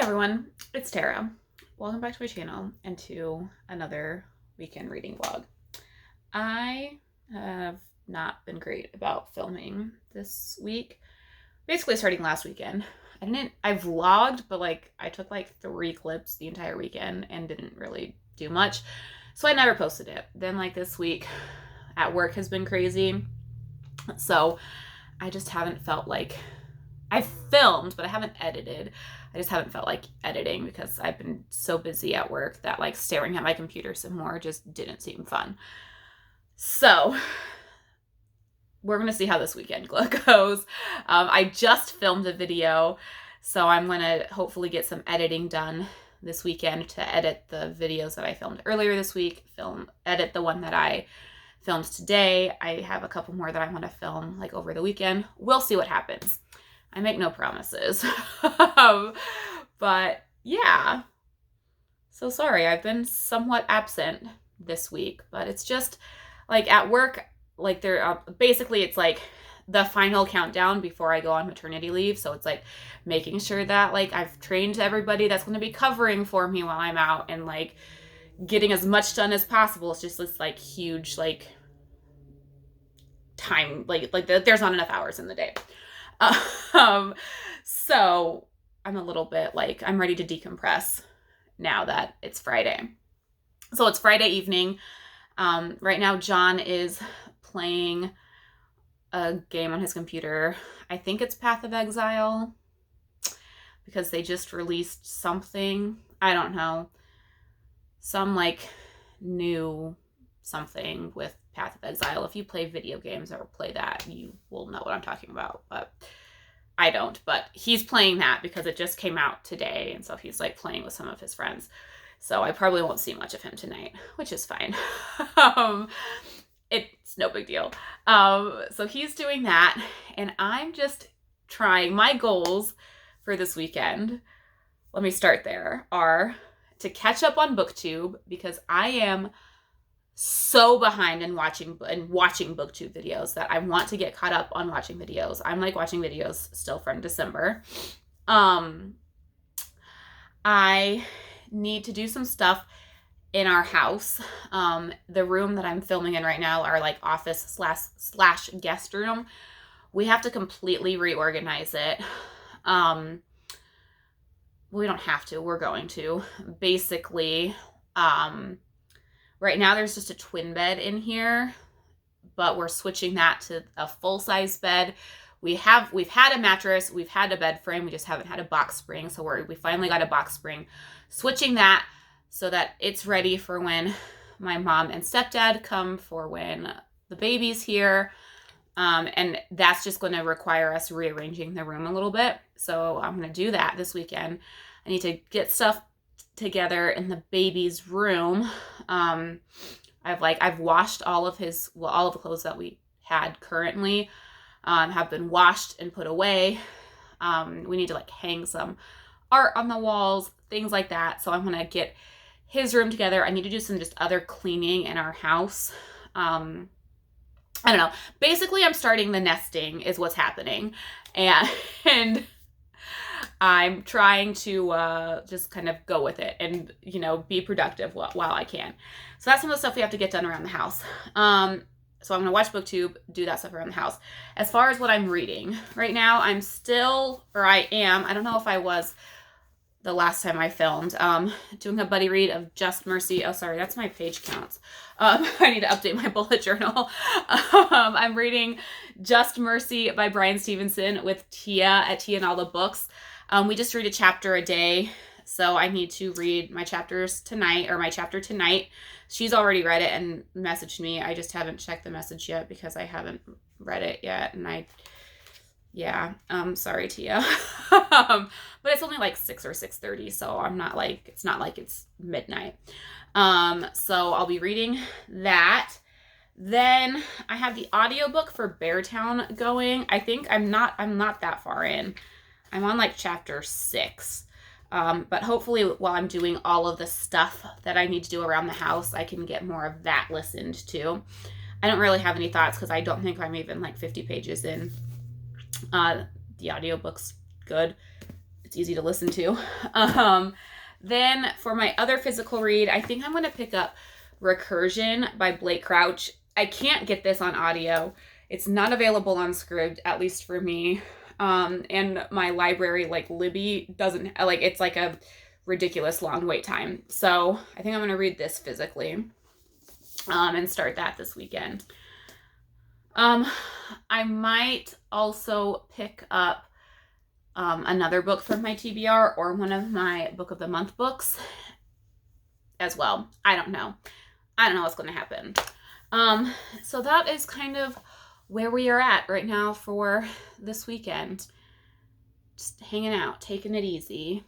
everyone, it's Tara. Welcome back to my channel and to another weekend reading vlog. I have not been great about filming this week. Basically starting last weekend. I vlogged, but I took 3 clips the entire weekend and didn't really do much. So I never posted it. Then this week at work has been crazy. So I just haven't felt like I filmed, but I haven't edited. I just haven't felt like editing because I've been so busy at work that staring at my computer some more just didn't seem fun. So we're going to see how this weekend goes. I just filmed a video, so I'm going to hopefully get some editing done this weekend to edit the videos that I filmed earlier this week, edit the one that I filmed today. I have a couple more that I want to film over the weekend. We'll see what happens. I make no promises. But yeah. So sorry, I've been somewhat absent this week, but it's just at work, basically it's the final countdown before I go on maternity leave. So it's making sure that I've trained everybody that's going to be covering for me while I'm out and getting as much done as possible. It's just this huge time, there's not enough hours in the day. So I'm a little bit I'm ready to decompress now that it's Friday. So it's Friday evening. Right now John is playing a game on his computer. I think it's Path of Exile because they just released something. I don't know. Some new something with Path of Exile. If you play video games or play that, you will know what I'm talking about, but I don't. But he's playing that because it just came out today, and so he's playing with some of his friends. So I probably won't see much of him tonight, which is fine. It's no big deal. So he's doing that, and I'm just trying. My goals for this weekend, let me start there, are to catch up on BookTube because I am so behind in watching BookTube videos that I want to get caught up on watching videos. I'm watching videos still from December. I need to do some stuff in our house. The room that I'm filming in right now, our office slash guest room, we have to completely reorganize it. We don't have to, we're going to. Basically, right now there's just a twin bed in here, but we're switching that to a full-size bed. We've had a mattress, we've had a bed frame, we just haven't had a box spring, so we finally got a box spring. Switching that so that it's ready for when my mom and stepdad come for when the baby's here. And that's just going to require us rearranging the room a little bit. So I'm going to do that this weekend. I need to get stuff together in the baby's room. I've washed all of the clothes that we had currently, have been washed and put away. We need to hang some art on the walls, things like that. So I'm going to get his room together. I need to do some just other cleaning in our house. I don't know. Basically, I'm starting the nesting is what's happening. And I'm trying to just kind of go with it and, be productive while I can. So that's some of the stuff we have to get done around the house. So I'm going to watch BookTube, do that stuff around the house. As far as what I'm reading, right now I don't know if I was the last time I filmed, doing a buddy read of Just Mercy. Oh, sorry, that's my page counts. I need to update my bullet journal. I'm reading Just Mercy by Bryan Stevenson with Tia at Tia and All the Books. We just read a chapter a day, so I need to read my chapter tonight. She's already read it and messaged me. I just haven't checked the message yet because I haven't read it yet, and sorry, Tia. But it's only 6 or 6:30, so I'm not it's not it's midnight. So I'll be reading that. Then I have the audiobook for Beartown going. I think I'm not that far in. I'm on chapter 6. But hopefully while I'm doing all of the stuff that I need to do around the house, I can get more of that listened to. I don't really have any thoughts because I don't think I'm even 50 pages in. The audiobook's good. It it's easy to listen to. Then for my other physical read, I think I'm going to pick up Recursion by Blake Crouch. I can't get this on audio. It's not available on Scribd, at least for me. And my library, like Libby, doesn't, like, it's like a ridiculous long wait time. So I think I'm going to read this physically and start that this weekend. I might also pick up another book from my TBR or one of my Book of the Month books as well. I don't know what's going to happen. So that is kind of where we are at right now for this weekend. Just hanging out, taking it easy,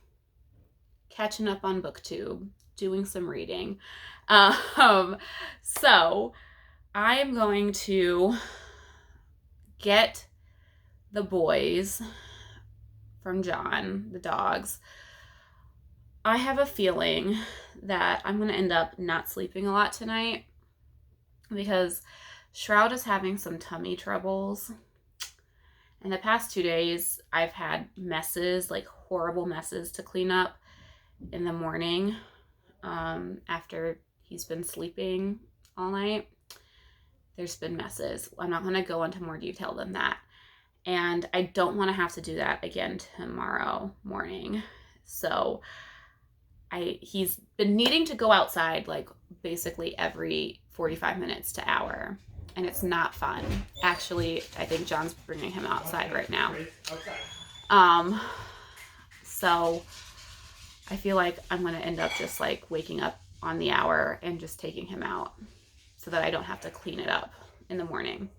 catching up on BookTube, doing some reading. So I am going to get the boys from John, the dogs. I have a feeling that I'm going to end up not sleeping a lot tonight because Shroud is having some tummy troubles. In the past 2 days, I've had messes, like horrible messes to clean up in the morning after he's been sleeping all night. There's been messes. I'm not going to go into more detail than that. And I don't want to have to do that again tomorrow morning. So he's been needing to go outside like basically every 45 minutes to hour. And it's not fun. Actually, I think John's bringing him outside right now. So I feel like I'm going to end up just like waking up on the hour and just taking him out so that I don't have to clean it up in the morning.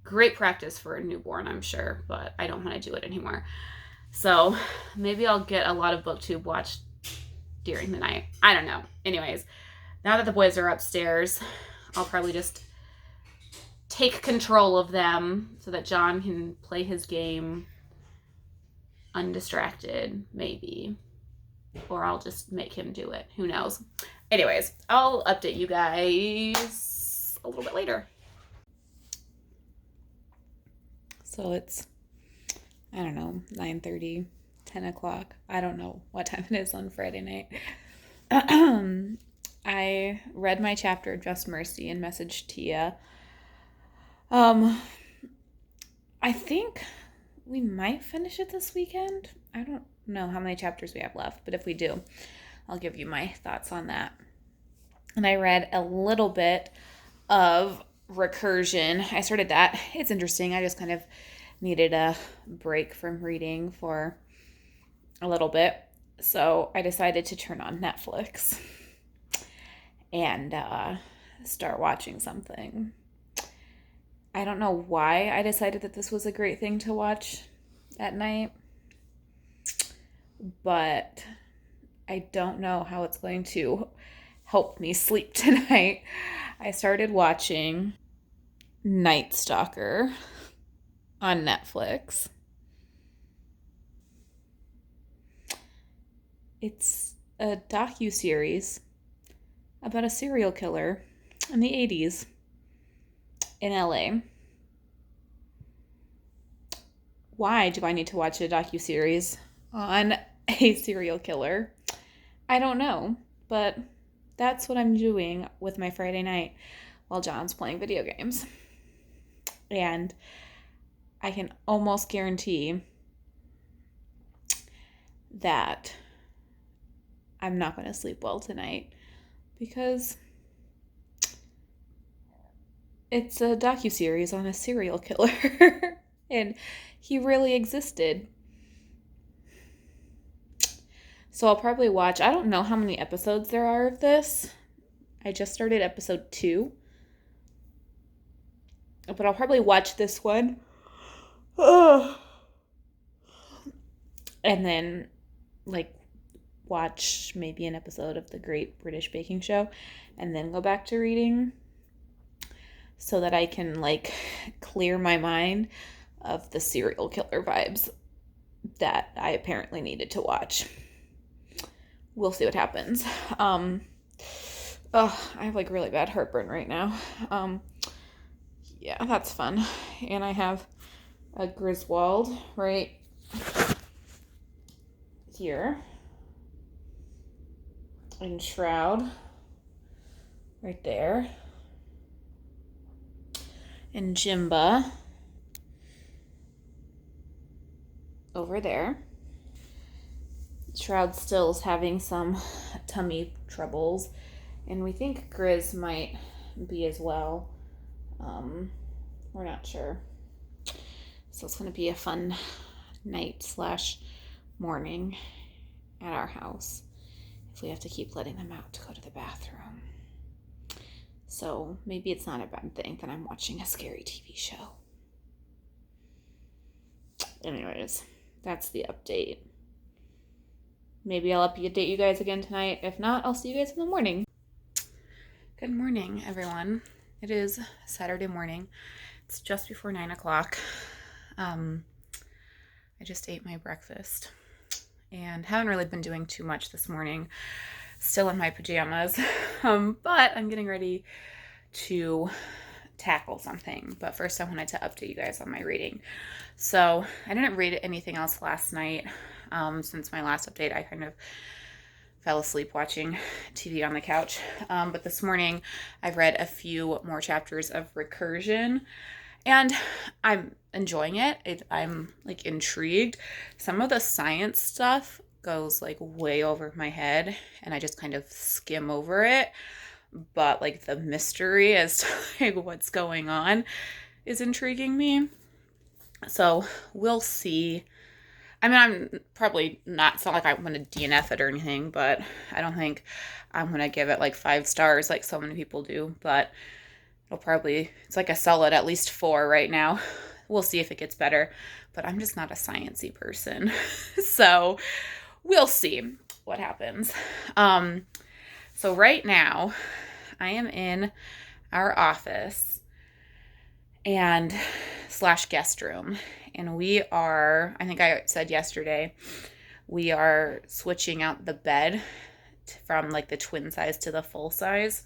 Great practice for a newborn, I'm sure, but I don't want to do it anymore. So maybe I'll get a lot of BookTube watched during the night. I don't know. Anyways, now that the boys are upstairs, I'll probably just take control of them so that John can play his game undistracted, maybe. Or I'll just make him do it. Who knows? Anyways, I'll update you guys a little bit later. So it's, I don't know, 9:30, 10 o'clock. I don't know what time it is on Friday night. I read my chapter of Just Mercy and messaged Tia. I think we might finish it this weekend. I don't know how many chapters we have left, but if we do, I'll give you my thoughts on that. And I read a little bit of Recursion. I started that. It's interesting. I just kind of needed a break from reading for a little bit. So I decided to turn on Netflix and start watching something. I don't know why I decided that this was a great thing to watch at night, but I don't know how it's going to help me sleep tonight. I started watching Night Stalker on Netflix. It's a docu-series about a serial killer in the 80s in LA. Why do I need to watch a docu-series on a serial killer? I don't know, but that's what I'm doing with my Friday night while John's playing video games. And I can almost guarantee that I'm not going to sleep well tonight because it's a docu-series on a serial killer and he really existed. So I'll probably watch, I don't know how many episodes there are of this. I just started episode 2. But I'll probably watch this one. And then, like, watch maybe an episode of The Great British Baking Show. And then go back to reading. So that I can, like, clear my mind of the serial killer vibes that I apparently needed to watch. We'll see what happens. I have like really bad heartburn right now. Yeah, that's fun. And I have a Griswold right here. And Shroud right there. And Jimba over there. Shroud still is having some tummy troubles, and we think Grizz might be as well. We're not sure. So it's going to be a fun night / morning at our house if we have to keep letting them out to go to the bathroom. So maybe it's not a bad thing that I'm watching a scary TV show. Anyways, that's the update. Maybe I'll update you guys again tonight. If not, I'll see you guys in the morning. Good morning, everyone. It is Saturday morning. It's just before 9 o'clock. I just ate my breakfast and haven't really been doing too much this morning. Still in my pajamas, but I'm getting ready to tackle something. But first I wanted to update you guys on my reading. So I didn't read anything else last night. Since my last update, I kind of fell asleep watching TV on the couch. But this morning I've read a few more chapters of Recursion, and I'm enjoying it. I'm like intrigued. Some of the science stuff goes like way over my head and I just kind of skim over it. But like the mystery as to like what's going on is intriguing me. So we'll see. I mean, I'm probably not, it's not like I'm going to DNF it or anything, but I don't think I'm going to give it like 5 stars like so many people do, but it's like a solid at least 4 right now. We'll see if it gets better, but I'm just not a sciencey person. So we'll see what happens. So right now I am in our office and / guest room. And we are, I think I said yesterday, we are switching out the bed from like the twin size to the full size,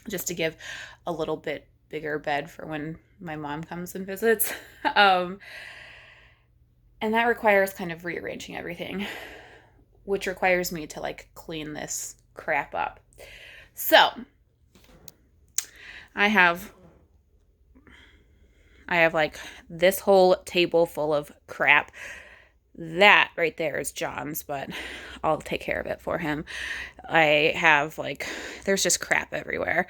just to give a little bit bigger bed for when my mom comes and visits. And that requires kind of rearranging everything, which requires me to like clean this crap up. So I have like this whole table full of crap. That right there is John's, but I'll take care of it for him. I have like, there's just crap everywhere.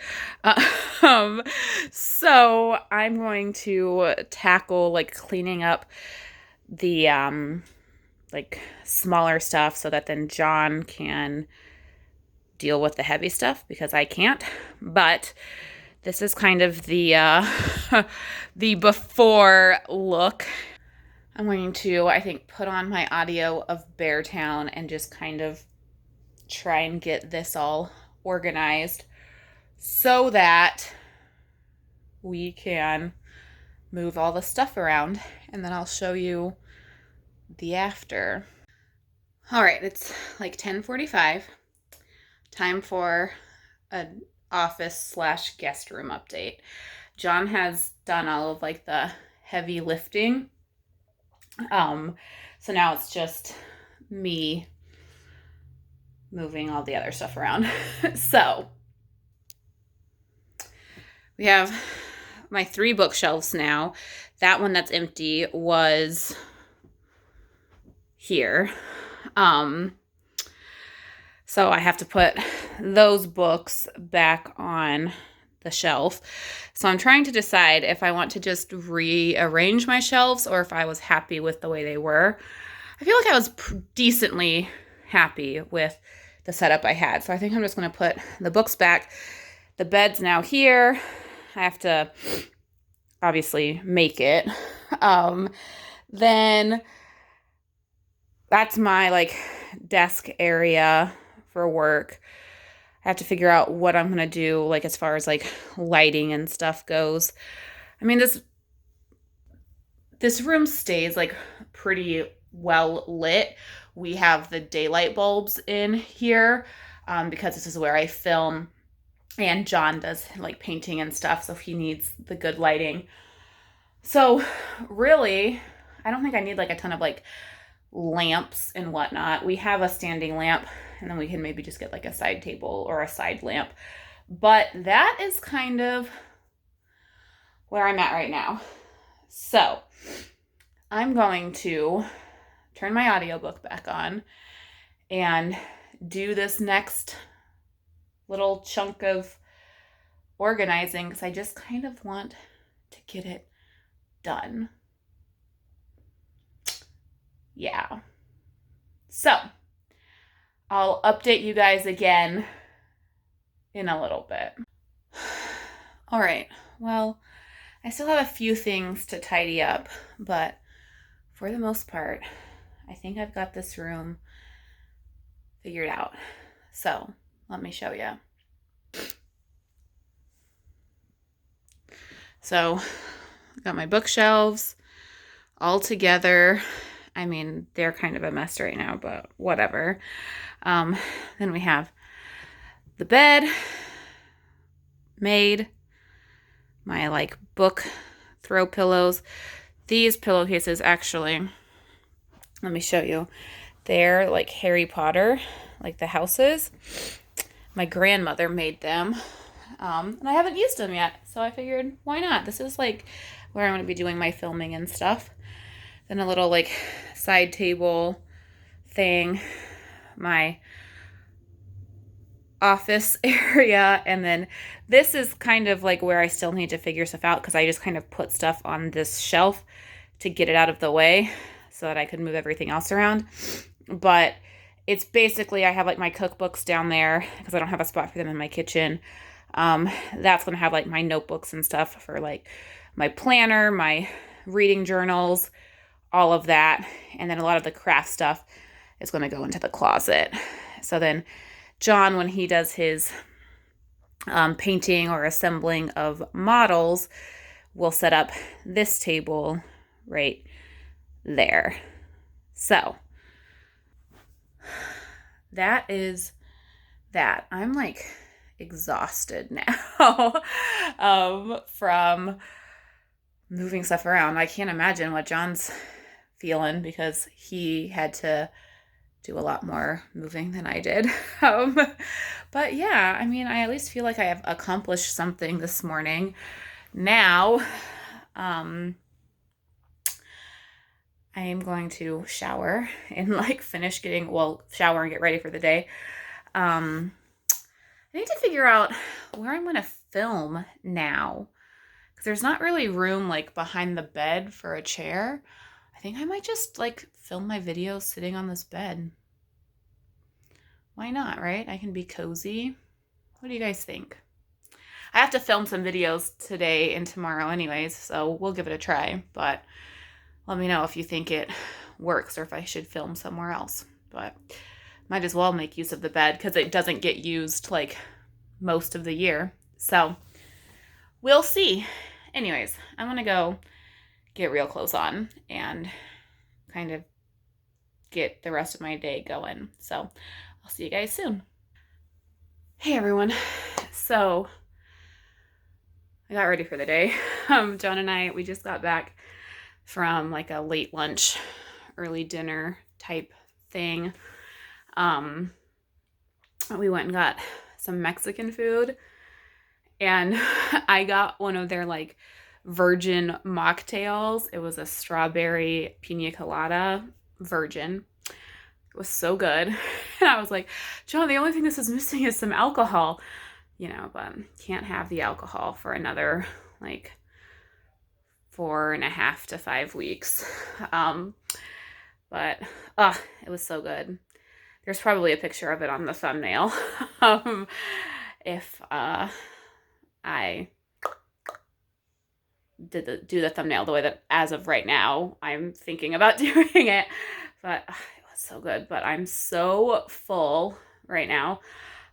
So I'm going to tackle like cleaning up the like smaller stuff so that then John can deal with the heavy stuff because I can't. But this is kind of the the before look. I'm going to, I think, put on my audio of Beartown and just kind of try and get this all organized so that we can move all the stuff around, and then I'll show you the after. All right, it's like 10:45. Time for an office / guest room update. John has done all of like the heavy lifting. So now it's just me moving all the other stuff around. So we have my 3 bookshelves now. That one that's empty was here. So I have to put those books back on the shelf. So I'm trying to decide if I want to just rearrange my shelves or if I was happy with the way they were. I feel like I was decently happy with the setup I had. So I think I'm just going to put the books back. The bed's now here. I have to obviously make it. Then that's my like desk area for work. I have to figure out what I'm going to do, like as far as like lighting and stuff goes. I mean, this room stays like pretty well lit. We have the daylight bulbs in here because this is where I film, and John does like painting and stuff, so he needs the good lighting. So really, I don't think I need like a ton of like lamps and whatnot. We have a standing lamp, and then we can maybe just get like a side table or a side lamp. But that is kind of where I'm at right now. So I'm going to turn my audiobook back on and do this next little chunk of organizing because I just kind of want to get it done. Yeah. So I'll update you guys again in a little bit. All right. Well, I still have a few things to tidy up, but for the most part, I think I've got this room figured out. So let me show you. So I've got my bookshelves all together. I mean, they're kind of a mess right now, but whatever. Then we have the bed made, my like book throw pillows. These pillowcases actually, let me show you. They're like Harry Potter, like the houses. My grandmother made them. And I haven't used them yet, so I figured, why not? This is like where I'm going to be doing my filming and stuff. Then a little like side table thing, my office area, and then this is kind of like where I still need to figure stuff out because I just kind of put stuff on this shelf to get it out of the way so that I could move everything else around. But it's basically, I have like my cookbooks down there because I don't have a spot for them in my kitchen. That's going to have like my notebooks and stuff for like my planner, my reading journals, all of that. And then a lot of the craft stuff is going to go into the closet. So then John, when he does his painting or assembling of models, will set up this table right there. So that is that. I'm like exhausted now from moving stuff around. I can't imagine what John's feeling because he had to do a lot more moving than I did. But yeah, I mean, I at least feel like I have accomplished something this morning. Now, I am going to shower and like finish shower and get ready for the day. I need to figure out where I'm going to film now because there's not really room like behind the bed for a chair. I think I might just like film my videos sitting on this bed. Why not, right? I can be cozy. What do you guys think? I have to film some videos today and tomorrow anyways, so we'll give it a try. But let me know if you think it works or if I should film somewhere else. But might as well make use of the bed because it doesn't get used like most of the year. So we'll see. Anyways, I'm going to go get real clothes on and kind of get the rest of my day going. So I'll see you guys soon. Hey everyone. So I got ready for the day. John and I, we just got back from like a late lunch, early dinner type thing. We went and got some Mexican food and I got one of their like virgin mocktails. It was a strawberry pina colada virgin. It was so good. And I was like, John, the only thing this is missing is some alcohol, but can't have the alcohol for another like 4.5 to 5 weeks. But it was so good. There's probably a picture of it on the thumbnail. If I do the thumbnail the way that as of right now I'm thinking about doing it, but it was so good. But I'm so full right now.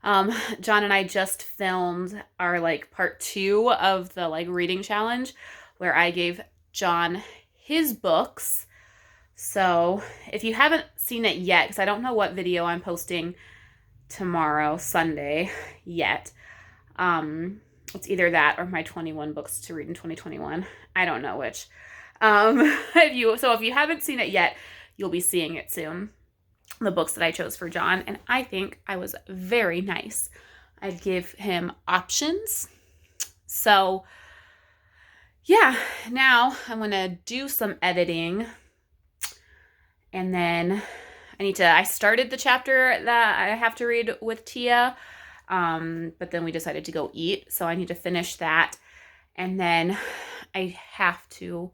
John and I just filmed our like part 2 of the like reading challenge where I gave John his books. So if you haven't seen it yet, because I don't know what video I'm posting tomorrow, Sunday, yet. It's either that or my 21 books to read in 2021. I don't know which. If you haven't seen it yet, you'll be seeing it soon. The books that I chose for John, and I think I was very nice. I'd give him options. So yeah, now I'm going to do some editing, and then I started the chapter that I have to read with Tia, but then we decided to go eat, so I need to finish that, and then I have to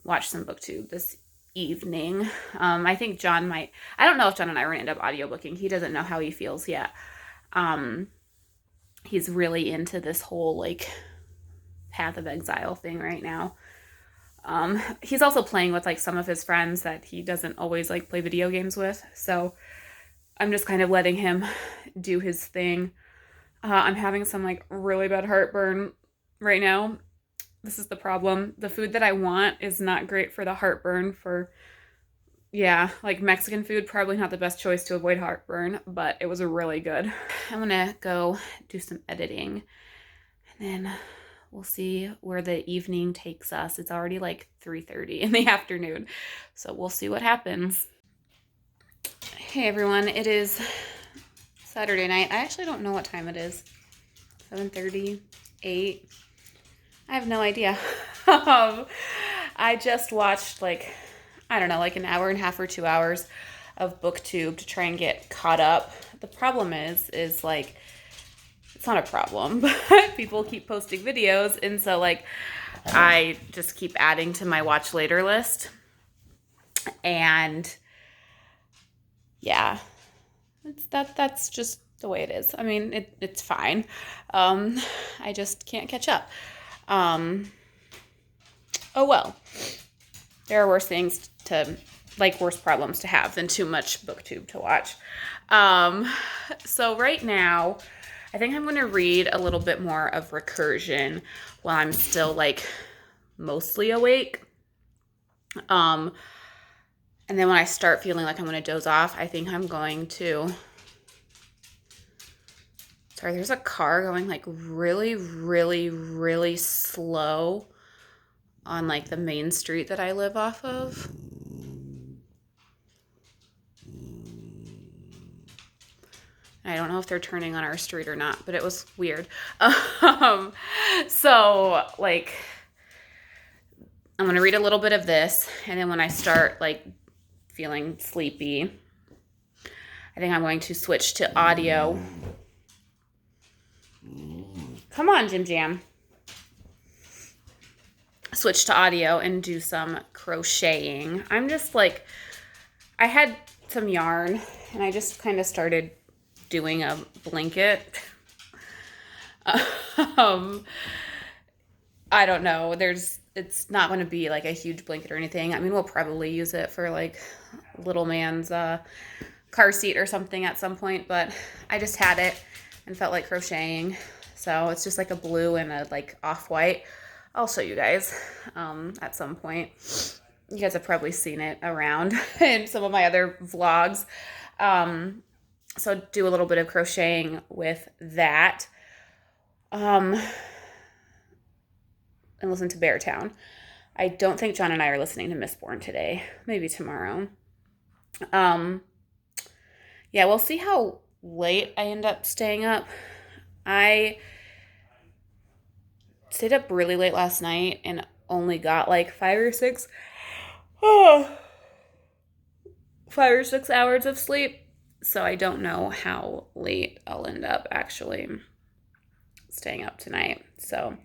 watch some BookTube this evening. I think John might, I don't know if John and I are going to end up audiobooking. He doesn't know how he feels yet. He's really into this whole like Path of Exile thing right now. He's also playing with like some of his friends that he doesn't always like play video games with. So I'm just kind of letting him do his thing. I'm having some like really bad heartburn right now. This is the problem. The food that I want is not great for the heartburn. Like Mexican food, probably not the best choice to avoid heartburn, but it was really good. I'm gonna go do some editing, and then we'll see where the evening takes us. It's already like 3:30 in the afternoon, so we'll see what happens. Hey everyone, it is Saturday night. I actually don't know what time it is. 7:30, 8. I have no idea. I just watched like an hour and a half or 2 hours of BookTube to try and get caught up. The problem is like, it's not a problem, but people keep posting videos, and so like I just keep adding to my watch later list. And yeah, that's just the way it is. I mean, it's fine. I just can't catch up. Oh well. There are worse things worse problems to have than too much BookTube to watch. So right now, I think I'm going to read a little bit more of Recursion while I'm still like mostly awake. And then when I start feeling like I'm going to doze off, I think I'm going to... Sorry, there's a car going like really, really, really slow on like the main street that I live off of. I don't know if they're turning on our street or not, but it was weird. So like, I'm going to read a little bit of this, and then when I start like feeling sleepy, I think I'm going to switch to audio. Come on, Jim Jam. Switch to audio and do some crocheting. I'm just like, I had some yarn and I just kind of started doing a blanket. I don't know. It's not going to be like a huge blanket or anything. I mean, we'll probably use it for like little man's car seat or something at some point, but I just had it and felt like crocheting. So it's just like a blue and a like off-white. I'll show you guys at some point. You guys have probably seen it around in some of my other vlogs. So do a little bit of crocheting with that. And listen to Beartown. I don't think John and I are listening to Mistborn today. Maybe tomorrow. Yeah, we'll see how late I end up staying up. I stayed up really late last night and only got like 5 or 6 hours of sleep. So I don't know how late I'll end up actually staying up tonight. So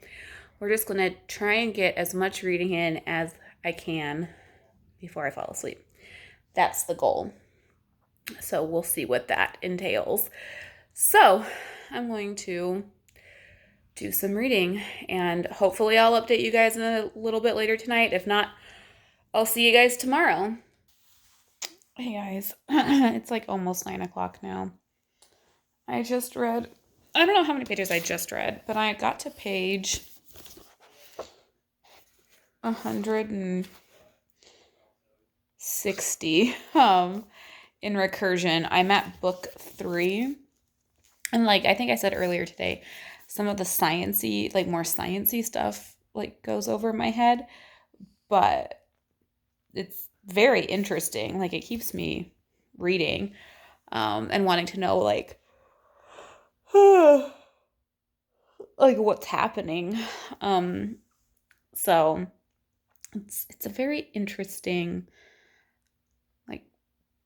we're just going to try and get as much reading in as I can before I fall asleep. That's the goal. So we'll see what that entails. So I'm going to do some reading, and hopefully I'll update you guys in a little bit later tonight. If not, I'll see you guys tomorrow. Hey guys, it's like almost 9 o'clock now. I don't know how many pages I just read, but I got to page 160 in Recursion. I'm at book 3, and like I think I said earlier today, some of the sciencey, like more sciencey stuff like goes over my head, but very interesting. Like, it keeps me reading, and wanting to know, like, like what's happening. So it's a very interesting, like,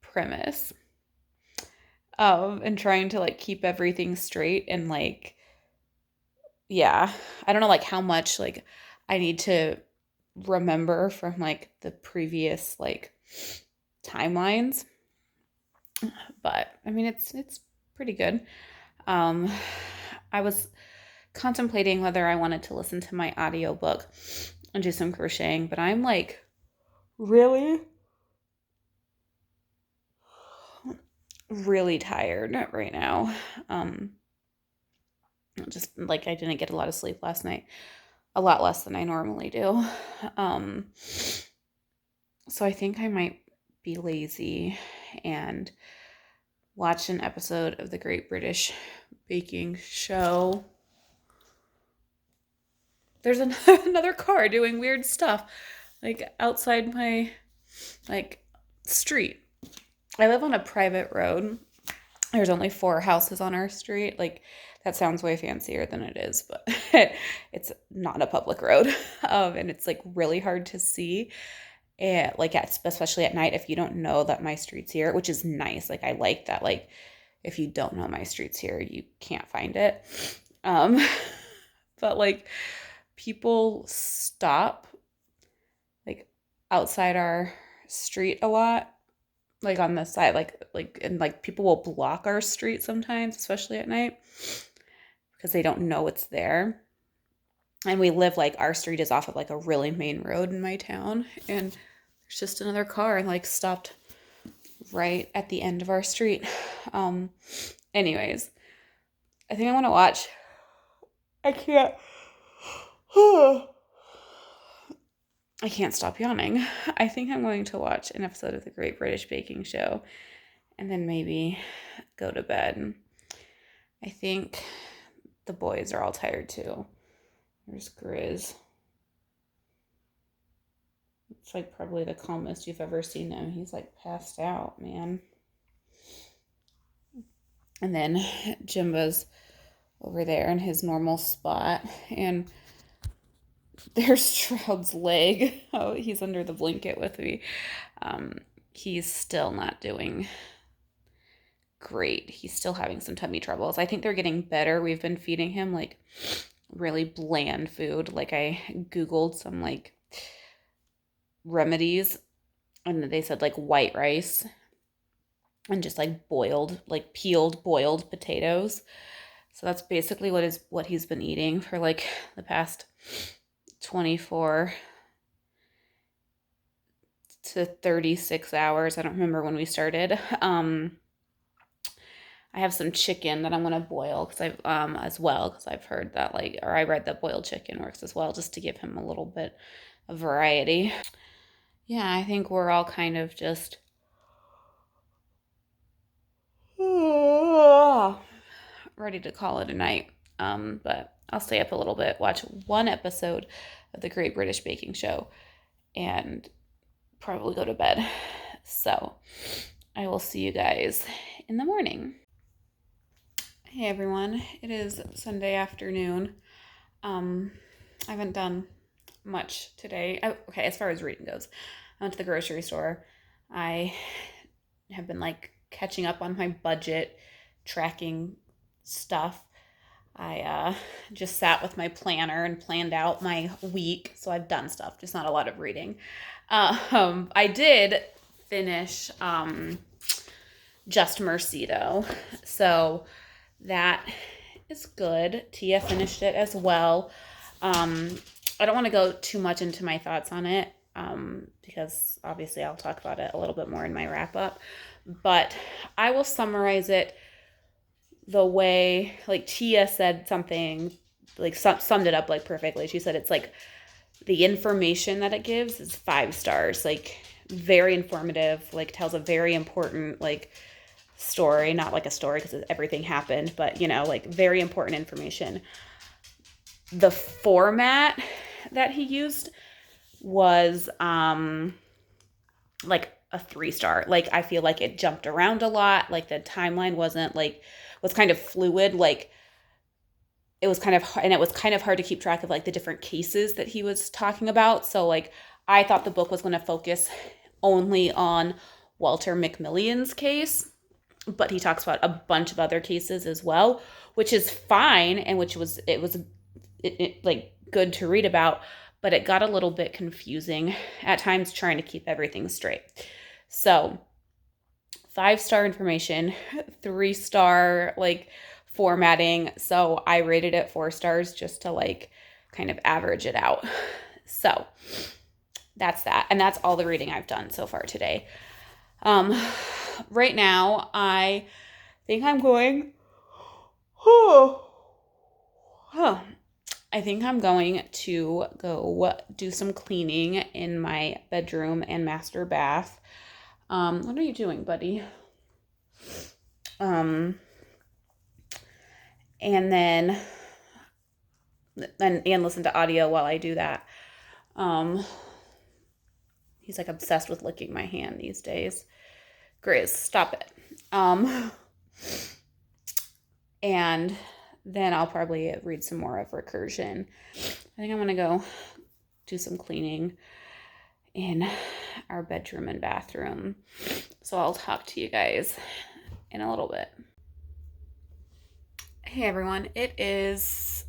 premise, and trying to, like, keep everything straight, and, like, yeah, I don't know, like, how much, like, I need to remember from, like, the previous, like, timelines, but I mean, it's pretty good. Um, I was contemplating whether I wanted to listen to my audiobook and do some crocheting, but I'm like really, really tired right now. Just like I didn't get a lot of sleep last night, a lot less than I normally do. Um, so I think I might be lazy and watch an episode of the Great British Baking Show. There's another car doing weird stuff, like outside my, like, street. I live on a private road. There's only 4 houses on our street. Like, that sounds way fancier than it is, but it's not a public road. And it's like really hard to see. And like, especially at night, if you don't know that my street's here, which is nice. Like, I like that. Like, if you don't know my street's here, you can't find it. But like, people stop like outside our street a lot, like on the side, and like people will block our street sometimes, especially at night, because they don't know it's there. And we live, like, our street is off of like a really main road in my town, and there's just another car like stopped right at the end of our street. Anyways, I think I want to watch. I can't. I can't stop yawning. I think I'm going to watch an episode of the Great British Baking Show and then maybe go to bed. I think the boys are all tired too. There's Grizz. It's like probably the calmest you've ever seen him. He's like passed out, man. And then Jimba's over there in his normal spot. And there's Stroud's leg. Oh, he's under the blanket with me. He's still not doing great. He's still having some tummy troubles. I think they're getting better. We've been feeding him like really bland food. Like, I Googled some like remedies, and they said like white rice and just like boiled, like peeled boiled potatoes. So that's basically what he's been eating for like the past 24 to 36 hours. I don't remember when we started. I have some chicken that I'm gonna boil because I've as well, because I've heard that, like, or I read that boiled chicken works as well, just to give him a little bit of variety. Yeah, I think we're all kind of just ready to call it a night. But I'll stay up a little bit, watch one episode of the Great British Baking Show, and probably go to bed. So I will see you guys in the morning. Hey everyone, it is Sunday afternoon. I haven't done much today. Okay, as far as reading goes, I went to the grocery store. I have been like catching up on my budget, tracking stuff. I just sat with my planner and planned out my week, so I've done stuff, just not a lot of reading. I did finish Just Mercy though, so that is good. Tia finished it as well. I don't want to go too much into my thoughts on it, because obviously I'll talk about it a little bit more in my wrap up, but I will summarize it the way, like, Tia said something, like, summed it up like perfectly. She said it's like the information that it gives is 5 stars, like very informative, like tells a very important like story, not like a story because everything happened, but like very important information. The format that he used was like a 3-star. Like, I feel like it jumped around a lot. Like, the timeline was kind of fluid. Like, it was kind of hard to keep track of like the different cases that he was talking about. So like, I thought the book was going to focus only on Walter McMillian's case, but he talks about a bunch of other cases as well, which is fine, and which was like good to read about, but it got a little bit confusing at times trying to keep everything straight. So 5-star information, 3-star like formatting. So I rated it 4 stars just to like kind of average it out. So that's that. And that's all the reading I've done so far today. Right now I think I'm going, I think I'm going to go do some cleaning in my bedroom and master bath. What are you doing, buddy? And then listen to audio while I do that. He's like obsessed with licking my hand these days. Grizz, stop it. And then I'll probably read some more of Recursion. I think I'm going to go do some cleaning in our bedroom and bathroom. So I'll talk to you guys in a little bit. Hey everyone, it is,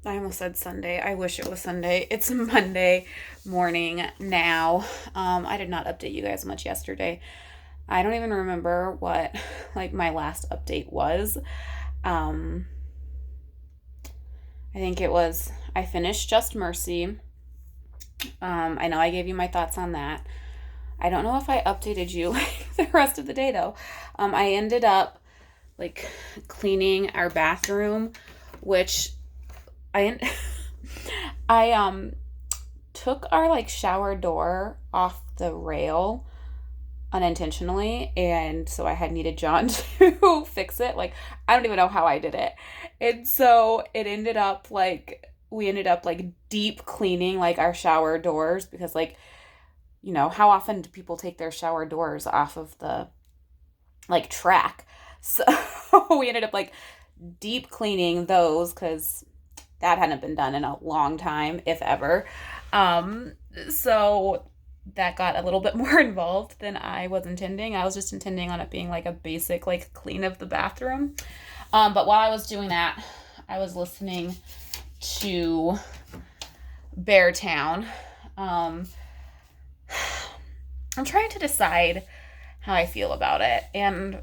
I almost said Sunday. I wish it was Sunday. It's Monday morning now. I did not update you guys much yesterday. I don't even remember what like my last update was. I think it was, I finished Just Mercy. I know I gave you my thoughts on that. I don't know if I updated you like the rest of the day though. I ended up like cleaning our bathroom, which I took our like shower door off the rail unintentionally, and so I had needed John to fix it. Like, I don't even know how I did it. And so it ended up like, we ended up like deep cleaning like our shower doors, because like, you know, how often do people take their shower doors off of the like track? So we ended up like deep cleaning those, because that hadn't been done in a long time, if ever. So that got a little bit more involved than I was intending. I was just intending on it being like a basic like clean of the bathroom. But while I was doing that, I was listening to Beartown. I'm trying to decide how I feel about it. And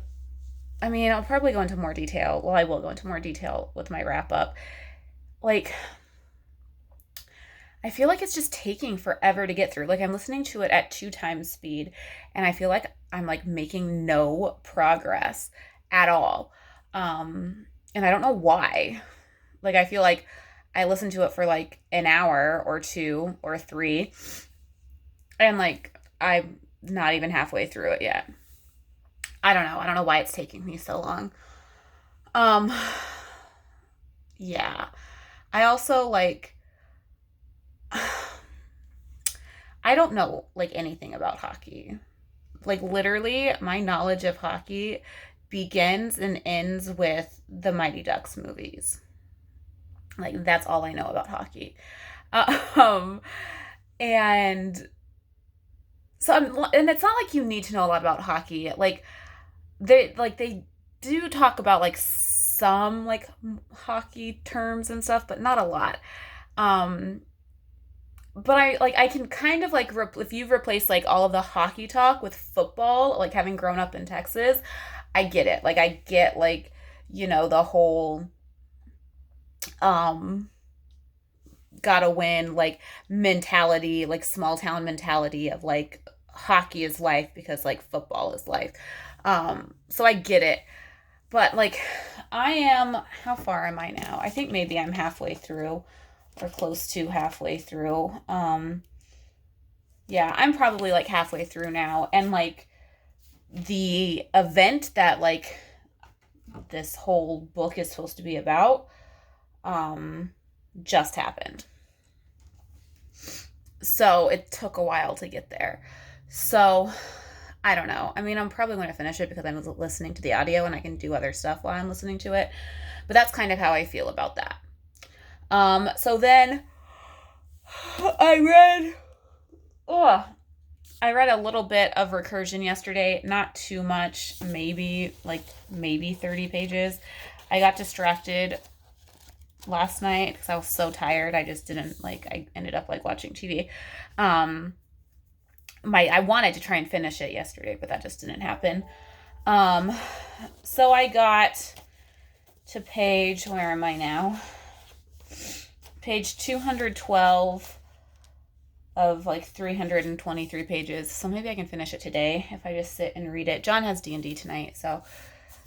I mean, I'll probably go into more detail. Well, I will go into more detail with my wrap up. Like, I feel like it's just taking forever to get through. Like, I'm listening to it at 2 times speed, and I feel like I'm like making no progress at all. And I don't know why. Like, I feel like I listened to it for like an hour or 2 or 3, and like I'm not even halfway through it yet. I don't know. I don't know why it's taking me so long. Yeah. I also like, I don't know like anything about hockey. Like, literally my knowledge of hockey begins and ends with the Mighty Ducks movies. Like, that's all I know about hockey. And so and it's not like you need to know a lot about hockey. Like, they do talk about like some like hockey terms and stuff, but not a lot. But I can kind of like, if you've replaced like all of the hockey talk with football, like having grown up in Texas, I get it. Like, I get like, you know, the whole gotta win like mentality, like small town mentality of like hockey is life because like football is life. So I get it. But like, how far am I now? I think maybe I'm halfway through, or close to halfway through. Yeah, I'm probably like halfway through now. And like, the event that like this whole book is supposed to be about, just happened. So it took a while to get there. So I don't know. I mean, I'm probably going to finish it because I'm listening to the audio and I can do other stuff while I'm listening to it. But that's kind of how I feel about that. So then I read a little bit of Recursion yesterday, not too much, maybe 30 pages. I got distracted last night because I was so tired. I just didn't I ended up watching TV. I wanted to try and finish it yesterday, but that just didn't happen. So I got to where am I now? Page 212 of 323 pages. So maybe I can finish it today if I just sit and read it. John has D&D tonight,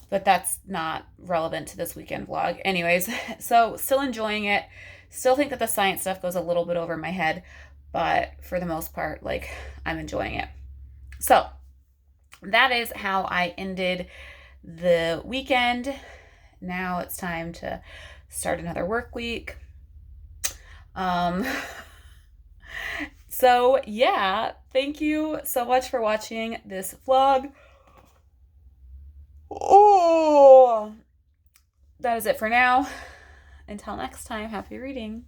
but that's not relevant to this weekend vlog. Anyways, so still enjoying it. Still think that the science stuff goes a little bit over my head, but for the most part, I'm enjoying it. So that is how I ended the weekend. Now it's time to start another work week. So yeah, thank you so much for watching this vlog. Oh, that is it for now. Until next time, happy reading.